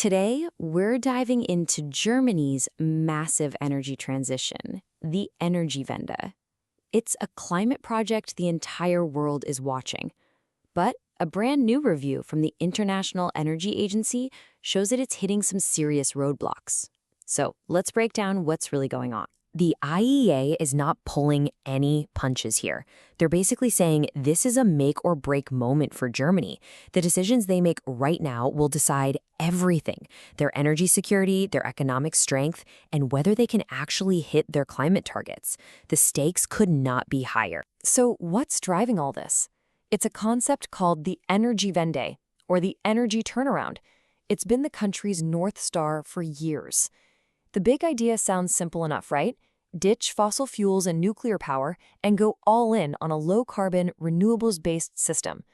Today, we're diving into Germany's massive energy transition, the Energiewende. It's a climate project the entire world is watching. But a brand new review from the International Energy Agency shows that it's hitting some serious roadblocks. So let's break down what's really going on. The IEA is not pulling any punches here. They're basically saying this is a make or break moment for Germany. The decisions they make right now will decide everything: their energy security, their economic strength, and whether they can actually hit their climate targets. The stakes could not be higher. So what's driving all this? It's a concept called the Energiewende, or the energy turnaround. It's been the country's North Star for years. The big idea sounds simple enough, right? Ditch fossil fuels and nuclear power and go all in on a low-carbon, renewables-based system.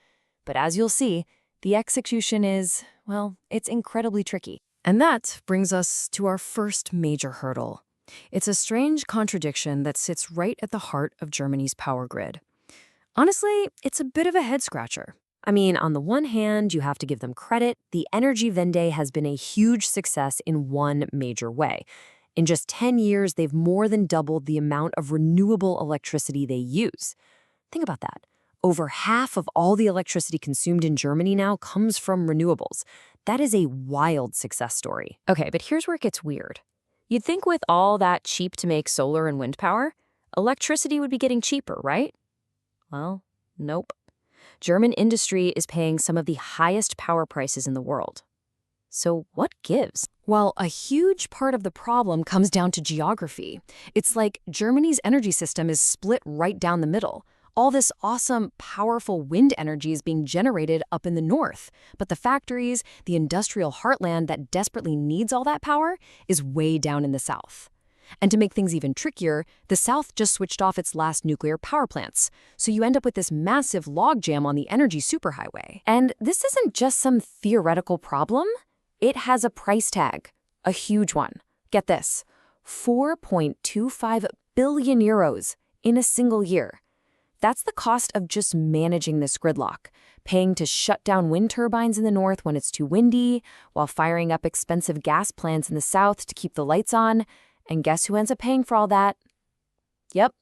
But as you'll see, the execution is, well, it's incredibly tricky. And that brings us to our first major hurdle. It's a strange contradiction that sits right at the heart of Germany's power grid. Honestly, it's a bit of a head-scratcher. I mean, on the one hand, you have to give them credit. The Energiewende has been a huge success in one major way. In just 10 years, they've more than doubled the amount of renewable electricity they use. Think about that. Over half of all the electricity consumed in Germany now comes from renewables. That is a wild success story. Okay, but here's where it gets weird. You'd think with all that cheap-to-make solar and wind power, electricity would be getting cheaper, right? Well, nope. German industry is paying some of the highest power prices in the world. So what gives? Well, a huge part of the problem comes down to geography. It's like Germany's energy system is split right down the middle. All this awesome, powerful wind energy is being generated up in the north, but the factories, the industrial heartland that desperately needs all that power, is way down in the south. And to make things even trickier, the South just switched off its last nuclear power plants, so you end up with this massive logjam on the energy superhighway. And this isn't just some theoretical problem. It has a price tag, a huge one. Get this, 4.25 billion euros in a single year. That's the cost of just managing this gridlock, paying to shut down wind turbines in the north when it's too windy, while firing up expensive gas plants in the south to keep the lights on. And guess who ends up paying for all that? Yep,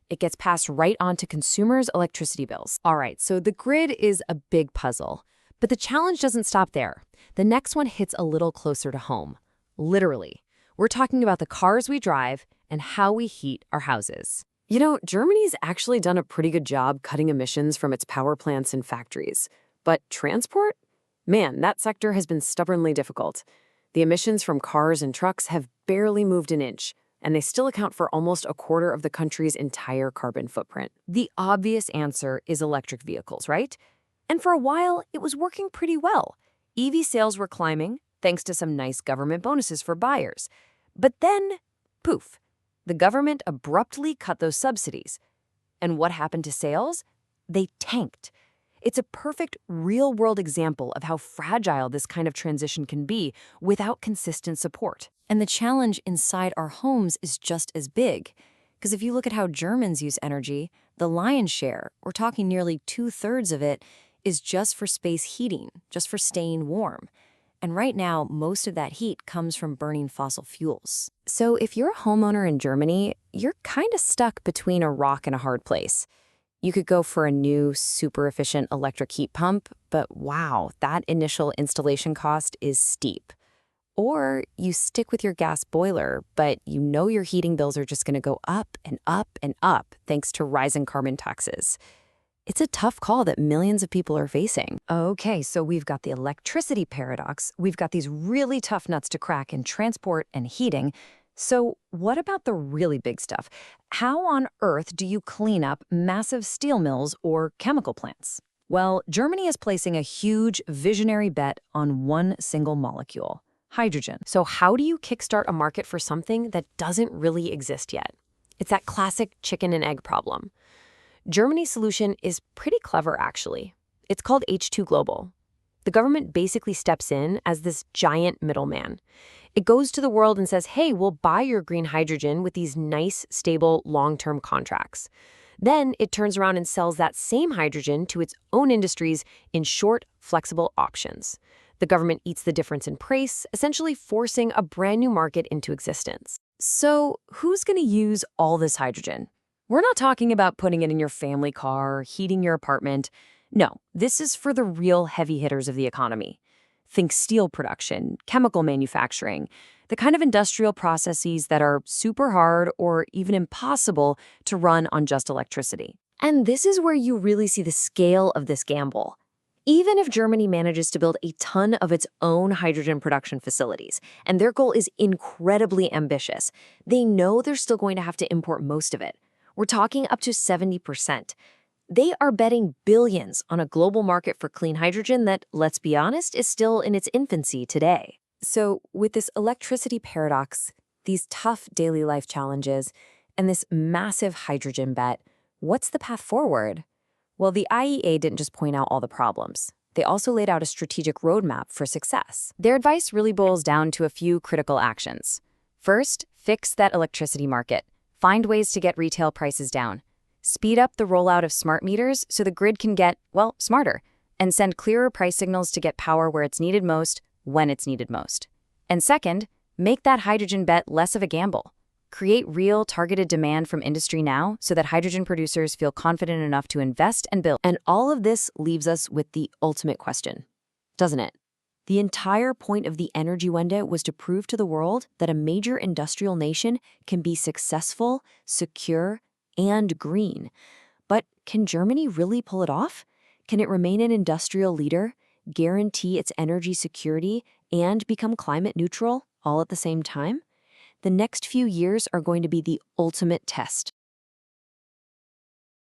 it gets passed right on to consumers' electricity bills. All right, so the grid is a big puzzle. But the challenge doesn't stop there. The next one hits a little closer to home. Literally. We're talking about the cars we drive and how we heat our houses. You know, Germany's actually done a pretty good job cutting emissions from its power plants and factories. But transport? Man, that sector has been stubbornly difficult. The emissions from cars and trucks have barely moved an inch, and they still account for almost a quarter of the country's entire carbon footprint. The obvious answer is electric vehicles, right? And for a while, it was working pretty well. EV sales were climbing, thanks to some nice government bonuses for buyers. But then, poof, the government abruptly cut those subsidies. And what happened to sales? They tanked. It's a perfect real-world example of how fragile this kind of transition can be without consistent support. And the challenge inside our homes is just as big. Because if you look at how Germans use energy, the lion's share, we're talking nearly 2/3 of it, is just for space heating, just for staying warm. And right now, most of that heat comes from burning fossil fuels. So if you're a homeowner in Germany, you're kind of stuck between a rock and a hard place. You could go for a new, super efficient electric heat pump, but wow, that initial installation cost is steep. Or you stick with your gas boiler, but you know your heating bills are just going to go up and up and up thanks to rising carbon taxes. It's a tough call that millions of people are facing. Okay, so we've got the electricity paradox. We've got these really tough nuts to crack in transport and heating. So what about the really big stuff? How on earth do you clean up massive steel mills or chemical plants? Well, Germany is placing a huge visionary bet on one single molecule: hydrogen. So how do you kickstart a market for something that doesn't really exist yet? It's that classic chicken and egg problem. Germany's solution is pretty clever, actually. It's called H2 Global. The government basically steps in as this giant middleman. It goes to the world and says, hey, we'll buy your green hydrogen with these nice, stable, long-term contracts. Then it turns around and sells that same hydrogen to its own industries in short, flexible options. The government eats the difference in price, essentially forcing a brand new market into existence. So, who's going to use all this hydrogen? We're not talking about putting it in your family car or heating your apartment. No, this is for the real heavy hitters of the economy. Think steel production, chemical manufacturing, the kind of industrial processes that are super hard or even impossible to run on just electricity. And this is where you really see the scale of this gamble. Even if Germany manages to build a ton of its own hydrogen production facilities, and their goal is incredibly ambitious, they know they're still going to have to import most of it. We're talking up to 70%. They are betting billions on a global market for clean hydrogen that, let's be honest, is still in its infancy today. So, with this electricity paradox, these tough daily life challenges, and this massive hydrogen bet, what's the path forward? Well, the IEA didn't just point out all the problems. They also laid out a strategic roadmap for success. Their advice really boils down to a few critical actions. First, fix that electricity market. Find ways to get retail prices down. Speed up the rollout of smart meters so the grid can get, well, smarter, and send clearer price signals to get power where it's needed most, when it's needed most. And second, make that hydrogen bet less of a gamble. Create real, targeted demand from industry now so that hydrogen producers feel confident enough to invest and build. And all of this leaves us with the ultimate question, doesn't it? The entire point of the Energiewende was to prove to the world that a major industrial nation can be successful, secure, and green. But can Germany really pull it off? Can it remain an industrial leader, guarantee its energy security, and become climate neutral all at the same time? The next few years are going to be the ultimate test.